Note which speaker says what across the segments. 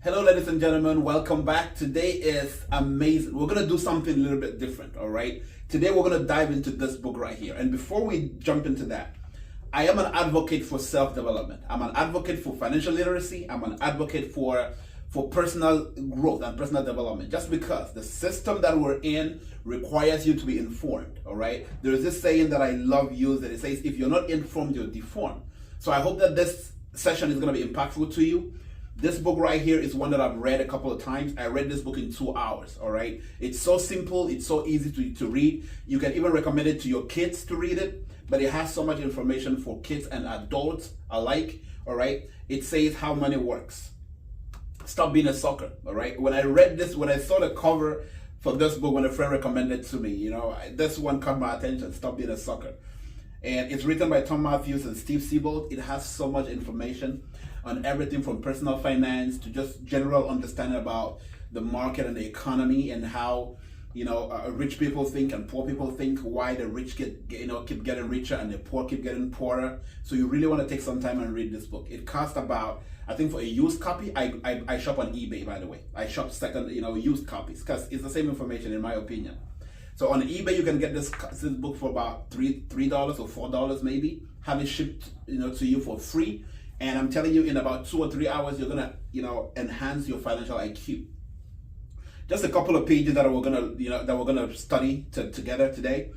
Speaker 1: Hello, ladies and gentlemen. Welcome back. Today is amazing. We're going to do something a little bit different, all right? Today, we're going to dive into this book right here. And before we jump into that, I am an advocate for self-development. I'm an advocate for financial literacy. I'm an advocate for personal growth and personal development, just because the system that we're in requires you to be informed, all right? There's this saying that I love using. It says, if you're not informed, you're deformed. So I hope that this session is going to be impactful to you. This book right here is one that I've read a couple of times. I read this book in 2 hours, all right? It's so simple. It's so easy to read. You can even recommend it to your kids to read it, but it has so much information for kids and adults alike, all right? It says how money works. Stop being a sucker, all right? When I read this, when I saw the cover for this book, when a friend recommended it to me, this one caught my attention, Stop Being a Sucker. And it's written by Tom Matthews and Steve Siebold. It has so much information on everything from personal finance to just general understanding about the market and the economy and how rich people think and poor people think, why the rich keep getting richer and the poor keep getting poorer. So you really want to take some time and read this book. It costs about, I think for a used copy, I shop on eBay, by the way. I shop second, used copies, because it's the same information in my opinion. So on eBay, you can get this book for about $3 or $4 maybe, have it shipped to you for free. And I'm telling you, in about 2 or 3 hours, you're gonna enhance your financial IQ. Just a couple of pages that we're gonna study together today.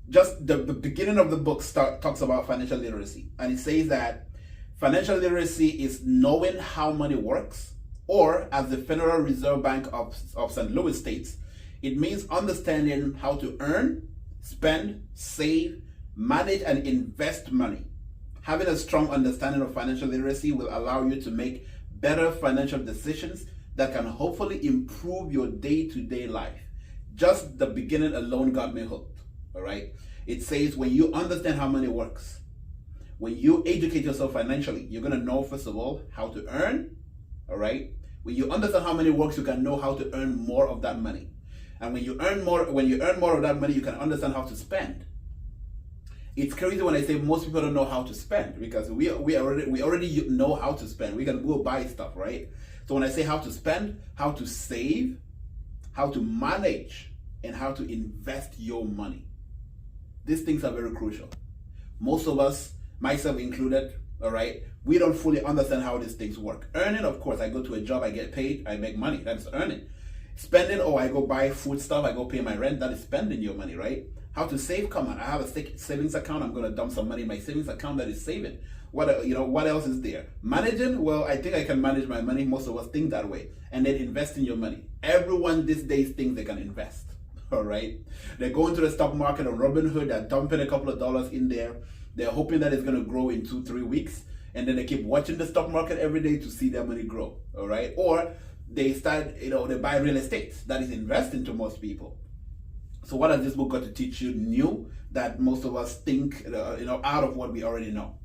Speaker 1: Just the beginning of the book talks about financial literacy, and it says that financial literacy is knowing how money works, or as the Federal Reserve Bank of St. Louis states, it means understanding how to earn, spend, save, manage, and invest money. Having a strong understanding of financial literacy will allow you to make better financial decisions that can hopefully improve your day-to-day life. Just the beginning alone got me hooked, all right? It says when you understand how money works, when you educate yourself financially, you're gonna know, first of all, how to earn, all right? When you understand how money works, you can know how to earn more of that money. And when you earn more of that money, you can understand how to spend. It's crazy when I say most people don't know how to spend, because we already know how to spend. We can go buy stuff, right? So when I say how to spend, how to save, how to manage, and how to invest your money, these things are very crucial. Most of us, myself included, all right, we don't fully understand how these things work. Earning, of course, I go to a job, I get paid, I make money. That's earning. Spending, I go buy food stuff, I go pay my rent. That is spending your money, right? How to save? Come on, I have a savings account. I'm going to dump some money in my savings account. That is saving. What else is there? Managing? Well, I think I can manage my money. Most of us think that way. And then invest in your money. Everyone these days thinks they can invest. All right. They're going to the stock market on Robinhood. They're dumping a couple of dollars in there. They're hoping that it's going to grow in 2-3 weeks. And then they keep watching the stock market every day to see their money grow. All right. Or they start, they buy real estate. That is investing to most people. So what has this book got to teach you new that most of us think, out of what we already know?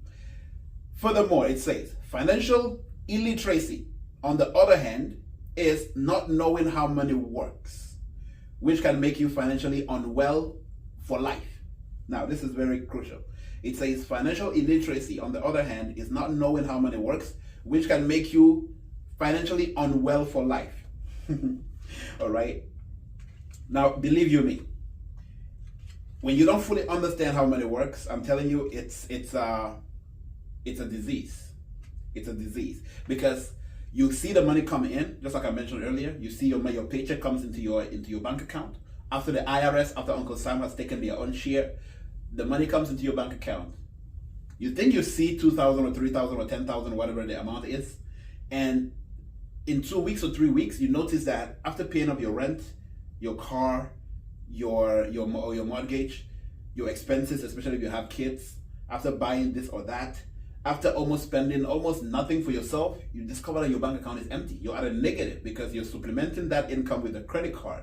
Speaker 1: Furthermore, it says, financial illiteracy, on the other hand, is not knowing how money works, which can make you financially unwell for life. Now, this is very crucial. It says financial illiteracy, on the other hand, is not knowing how money works, which can make you financially unwell for life. All right? Now, believe you me, when you don't fully understand how money works, I'm telling you, it's a disease. It's a disease, because you see the money come in, just like I mentioned earlier. You see your paycheck comes into your bank account. After the IRS, after Uncle Sam has taken their own share, the money comes into your bank account. You think you see 2,000 or 3,000 or 10,000, whatever the amount is, and in 2 weeks or 3 weeks, you notice that after paying off your rent, your car, your mortgage, your expenses, especially if you have kids, after buying this or that, after almost spending almost nothing for yourself, you discover that your bank account is empty. You're at a negative because you're supplementing that income with a credit card.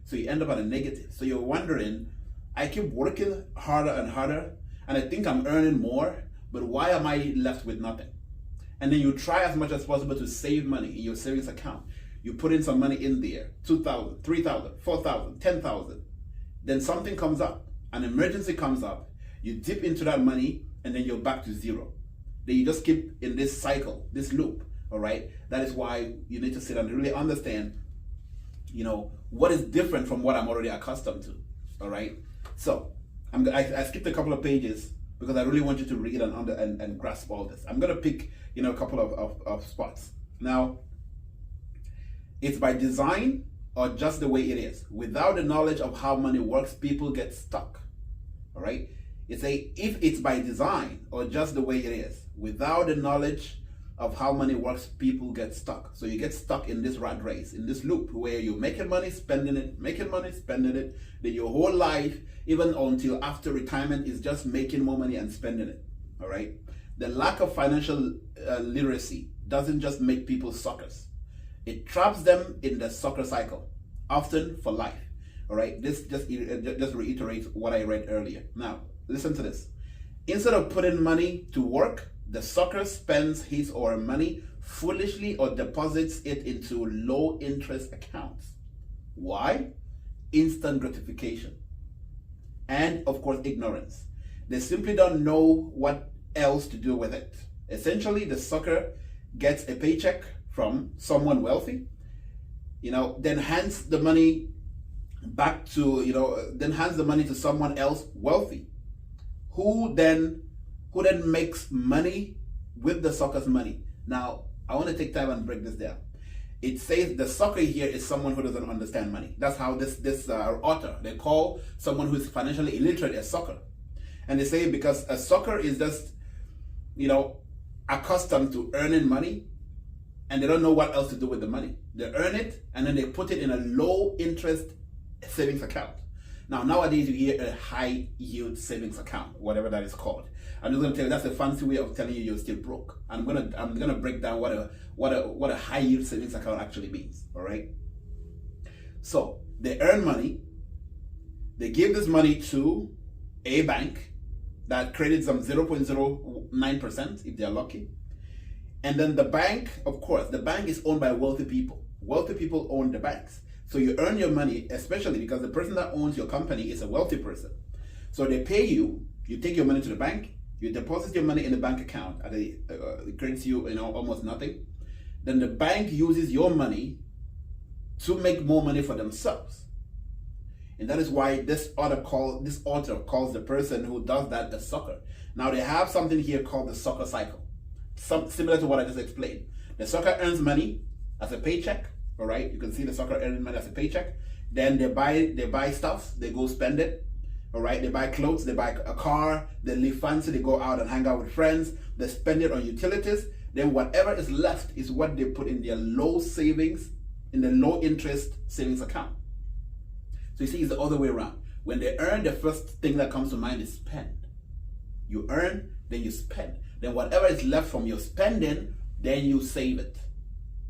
Speaker 1: So you end up at a negative. So you're wondering, I keep working harder and harder, and I think I'm earning more, but why am I left with nothing? And then you try as much as possible to save money in your savings account. You put in some money in there, 2,000, 3,000, 4,000, 10,000. Then something comes up, an emergency comes up, you dip into that money, and then you're back to zero. Then you just keep in this cycle, this loop. All right. That is why you need to sit and really understand, what is different from what I'm already accustomed to. All right. So I skipped a couple of pages because I really want you to read and grasp all this. I'm going to pick, a couple of spots. Now, it's by design or just the way it is. Without the knowledge of how money works, people get stuck. All right. It's if it's by design or just the way it is, without the knowledge of how money works, people get stuck. So you get stuck in this rat race, in this loop where you're making money, spending it, making money, spending it. Then your whole life, even until after retirement, is just making more money and spending it. All right. The lack of financial literacy doesn't just make people suckers. It traps them in the sucker cycle, often for life. All right. This just reiterates what I read earlier. Now, listen to this. Instead of putting money to work, the sucker spends his or her money foolishly or deposits it into low interest accounts. Why? Instant gratification. And of course, ignorance. They simply don't know what else to do with it. Essentially, the sucker gets a paycheck from someone wealthy, then hands the money back to, then hands the money to someone else wealthy, who then makes money with the sucker's money. Now, I want to take time and break this down. It says the sucker here is someone who doesn't understand money. That's how this author, they call someone who is financially illiterate a sucker. And they say because a sucker is just, accustomed to earning money, and they don't know what else to do with the money. They earn it, and then they put it in a low interest savings account. Now, nowadays you hear a high yield savings account, whatever that is called. I'm just going to tell you that's a fancy way of telling you you're still broke. I'm gonna break down what a high yield savings account actually means. All right. So they earn money. They give this money to a bank that credits them 0.09% if they're lucky. And then the bank, of course, the bank is owned by wealthy people. Wealthy people own the banks. So you earn your money, especially because the person that owns your company is a wealthy person. So they pay you, you take your money to the bank, you deposit your money in the bank account, and it credits you, almost nothing. Then the bank uses your money to make more money for themselves. And that is why this author calls the person who does that the sucker. Now they have something here called the sucker cycle. Similar to what I just explained. The sucker earns money as a paycheck. All right, you can see the sucker earning money as a paycheck. Then they buy stuff, they go spend it. All right, they buy clothes, they buy a car, they live fancy, they go out and hang out with friends, they spend it on utilities. Then whatever is left is what they put in their low savings, in the low interest savings account. So you see, it's the other way around. When they earn, the first thing that comes to mind is spend. You earn, then you spend. Then whatever is left from your spending, then you save it.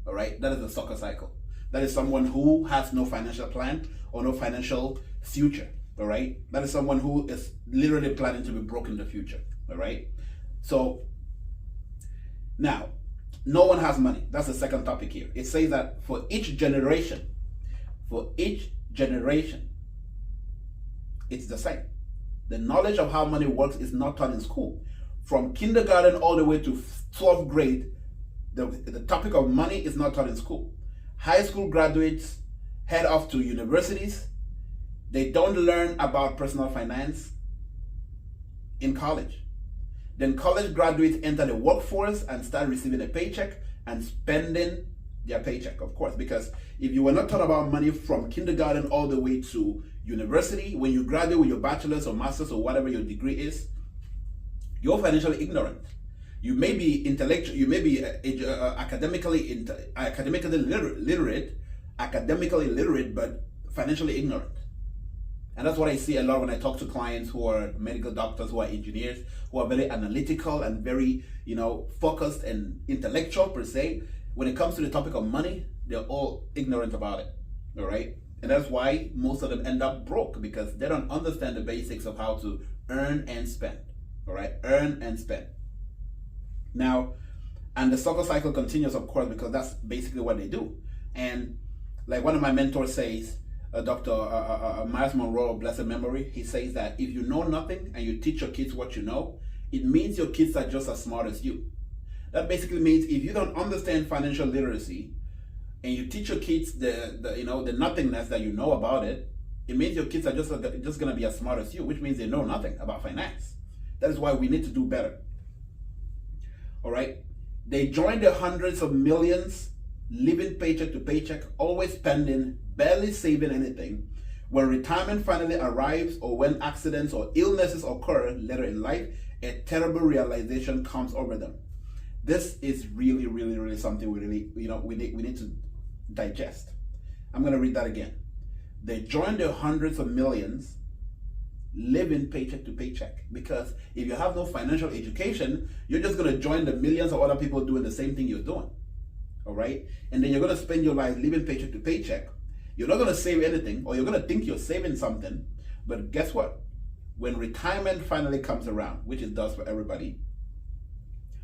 Speaker 1: All right, that is the sucker cycle. That is someone who has no financial plan or no financial future. All right, that is someone who is literally planning to be broke in the future. All right, so now no one has money. That's the second topic here. It says that for each generation, it's the same. The knowledge of how money works is not taught in school. From kindergarten all the way to 12th grade, the topic of money is not taught in school. High school graduates head off to universities. They don't learn about personal finance in college. Then college graduates enter the workforce and start receiving a paycheck and spending their paycheck, of course, because if you were not taught about money from kindergarten all the way to university, when you graduate with your bachelor's or master's or whatever your degree is, you're financially ignorant. You may be intellectual, you may be academically literate, but financially ignorant. And that's what I see a lot when I talk to clients who are medical doctors, who are engineers, who are very analytical and very, focused and intellectual per se. When it comes to the topic of money, they're all ignorant about it. All right. And that's why most of them end up broke, because they don't understand the basics of how to earn and spend. All right. Earn and spend. Now, and the sucker cycle continues, of course, because that's basically what they do. And like one of my mentors says, Dr. Myles Munroe of blessed memory, he says that if you know nothing and you teach your kids what you know, it means your kids are just as smart as you. That basically means if you don't understand financial literacy and you teach your kids the nothingness that you know about it, it means your kids are just going to be as smart as you, which means they know nothing about finance. That is why we need to do better. All right? They join the hundreds of millions, living paycheck to paycheck, always spending, barely saving anything. When retirement finally arrives, or when accidents or illnesses occur later in life, a terrible realization comes over them. This is really, really, really something we need to digest. I'm going to read that again. They join the hundreds of millions, living paycheck to paycheck, because if you have no financial education, you're just going to join the millions of other people doing the same thing you're doing. All right? And then you're going to spend your life living paycheck to paycheck. You're not going to save anything, or you're going to think you're saving something. But guess what? When retirement finally comes around, which it does for everybody,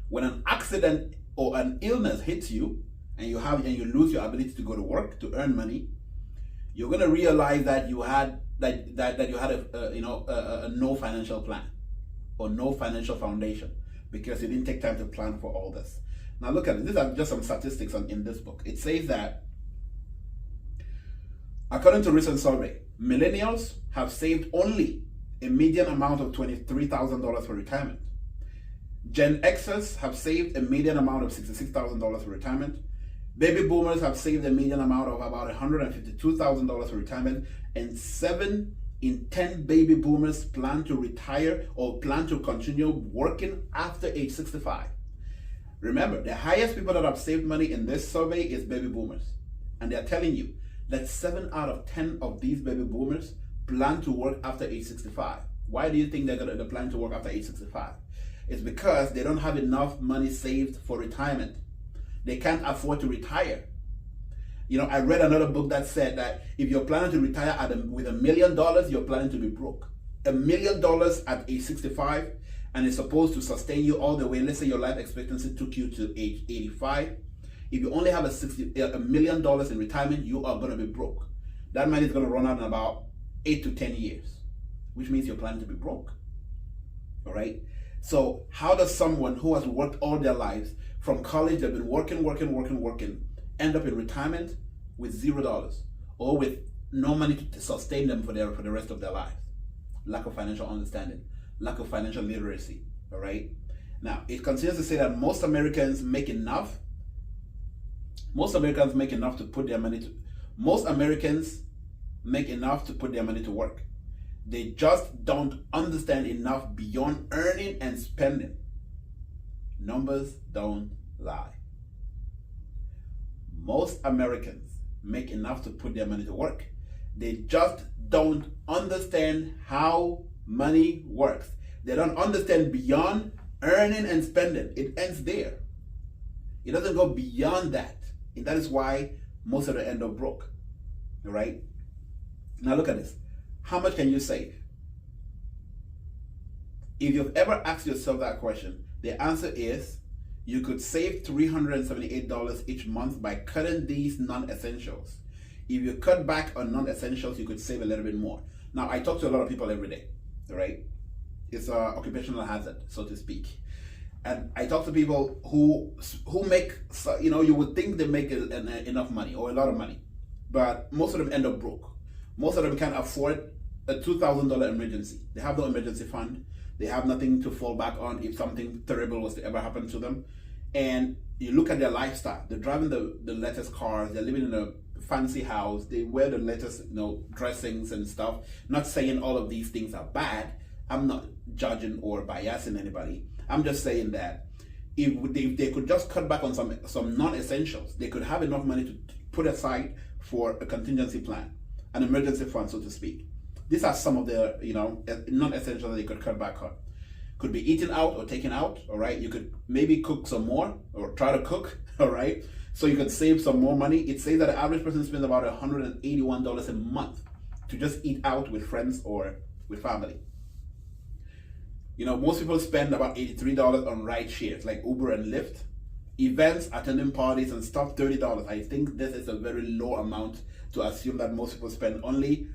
Speaker 1: when an accident or an illness hits you and you lose your ability to go to work to earn money, you're going to realize that you had a no financial plan or no financial foundation, because you didn't take time to plan for all this. Now look at it. These are just some statistics in this book. It says that according to a recent survey, millennials have saved only a median amount of $23,000 for retirement. Gen Xers have saved a median amount of $66,000 for retirement. Baby boomers have saved a median amount of about $152,000 for retirement, and 7 in 10 baby boomers plan to retire or plan to continue working after age 65. Remember, the highest people that have saved money in this survey is baby boomers. And they're telling you that 7 out of 10 of these baby boomers plan to work after age 65. Why do you think they're plan to work after age 65? It's because they don't have enough money saved for retirement. They can't afford to retire. You know, I read another book that said that if you're planning to retire with $1 million, you're planning to be broke. $1 million at age 65, and it's supposed to sustain you all the way. Let's say your life expectancy took you to age 85. If you only have $1 million in retirement, you are going to be broke. That money is going to run out in about 8 to 10 years, which means you're planning to be broke. All right? So how does someone who has worked all their lives from college, they've been working, end up in retirement with $0 or with no money to sustain them for the rest of their lives? Lack of financial understanding, lack of financial literacy. All right? Now, it continues to say that most Americans make enough to put their money to work. They just don't understand enough beyond earning and spending. Numbers don't lie. Most Americans make enough to put their money to work. They just don't understand how money works. They don't understand beyond earning and spending. It ends there. It doesn't go beyond that. And that is why most of them end up broke. All right? Now look at this. How much can you save? If you've ever asked yourself that question, the answer is you could save $378 each month by cutting these non-essentials. If you cut back on non-essentials, you could save a little bit more. Now, I talk to a lot of people every day, all right? It's an occupational hazard, so to speak. And I talk to people who make, you would think they make enough money or a lot of money, but most of them end up broke. Most of them can't afford a $2,000 emergency. They have no emergency fund. They have nothing to fall back on if something terrible was to ever happen to them. And you look at their lifestyle. They're driving the latest cars. They're living in a fancy house. They wear the latest, dressings and stuff. Not saying all of these things are bad. I'm not judging or biasing anybody. I'm just saying that if they could just cut back on some non-essentials, they could have enough money to put aside for a contingency plan, an emergency fund, so to speak. These are some of the, non-essentials that you could cut back on. Could be eaten out or taken out, all right? You could maybe cook some more or try to cook, all right? So you could save some more money. It says that the average person spends about $181 a month to just eat out with friends or with family. Most people spend about $83 on ride shares like Uber and Lyft. Events, attending parties and stuff, $30. I think this is a very low amount to assume that most people spend only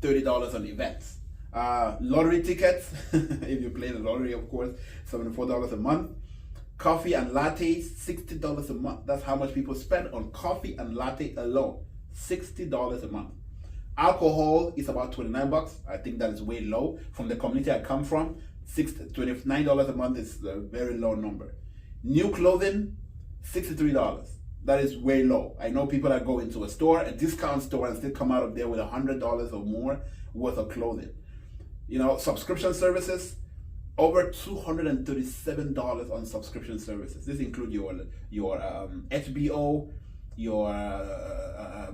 Speaker 1: $30 on events. Lottery tickets, if you play the lottery, of course, $74 a month. Coffee and lattes, $60 a month. That's how much people spend on coffee and latte alone. $60 a month. Alcohol is about $29. I think that is way low. From the community I come from, $29 a month is a very low number. New clothing, $63. That is way low. I know people that go into a store, a discount store, and still come out of there with $100 or more worth of clothing. You know, subscription services, over $237 on subscription services. This includes your HBO, your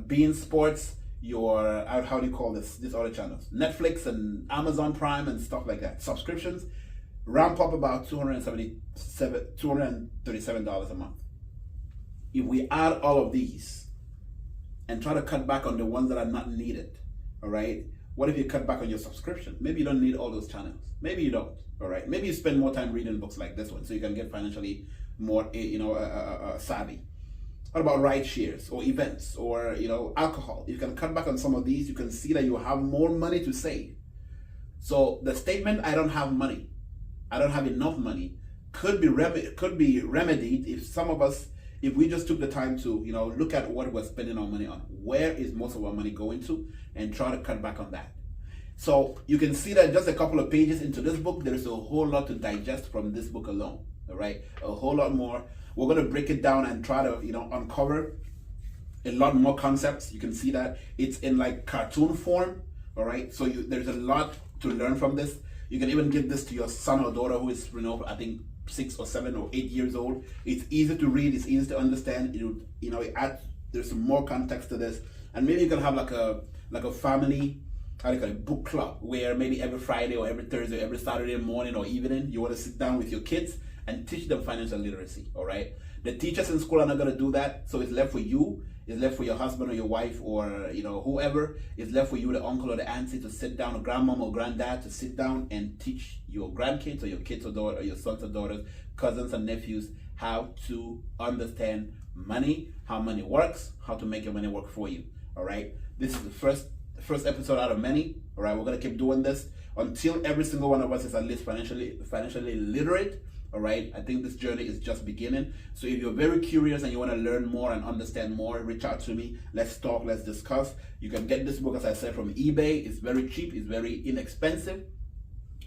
Speaker 1: beIN Sports, your how do you call this? These other channels, Netflix and Amazon Prime and stuff like that. Subscriptions ramp up about $237 a month. If we add all of these and try to cut back on the ones that are not needed, all right? What if you cut back on your subscription? Maybe you don't need all those channels. Maybe you don't, all right? Maybe you spend more time reading books like this one so you can get financially more, savvy. What about ride shares or events or, alcohol? You can cut back on some of these. You can see that you have more money to save. So the statement, I don't have money, I don't have enough money, could be remedied if we just took the time to, look at what we're spending our money on. Where is most of our money going to? And try to cut back on that. So you can see that just a couple of pages into this book, there's a whole lot to digest from this book alone, all right? A whole lot more. We're going to break it down and try to, uncover a lot more concepts. You can see that it's in like cartoon form, all right? So there's a lot to learn from this. You can even give this to your son or daughter who is, I think 6 or 7 or 8 years old. It's easy to read. It's easy to understand. It adds, there's some more context to this. And maybe you can have like a family, how do you call it, book club, where maybe every Friday or every Thursday, every Saturday morning or evening, you want to sit down with your kids and teach them financial literacy, all right? The teachers in school are not going to do that, so it's left for you. It's left for your husband or your wife or, whoever. It's left for you, the uncle or the auntie, to sit down, or grandmom or granddad, to sit down and teach your grandkids or your kids or daughter, or your sons or daughters, cousins and nephews, how to understand money, how money works, how to make your money work for you, all right? This is the first episode out of many, all right? We're going to keep doing this until every single one of us is at least financially literate. All right, I think this journey is just beginning. So if you're very curious and you want to learn more and understand more, reach out to me. Let's talk, let's discuss. You can get this book, as I said, from eBay. It's very cheap, it's very inexpensive.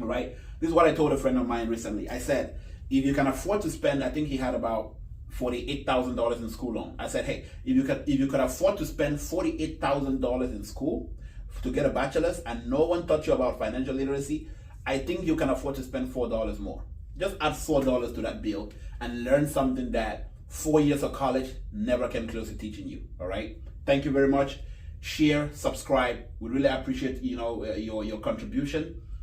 Speaker 1: All right, this is what I told a friend of mine recently. I said, if you can afford to spend, I think he had about $48,000 in school loan. I said, hey, if you could afford to spend $48,000 in school to get a bachelor's and no one taught you about financial literacy, I think you can afford to spend $4 more. Just add $4 to that bill and learn something that 4 years of college never came close to teaching you. All right. Thank you very much. Share, subscribe. We really appreciate your contribution.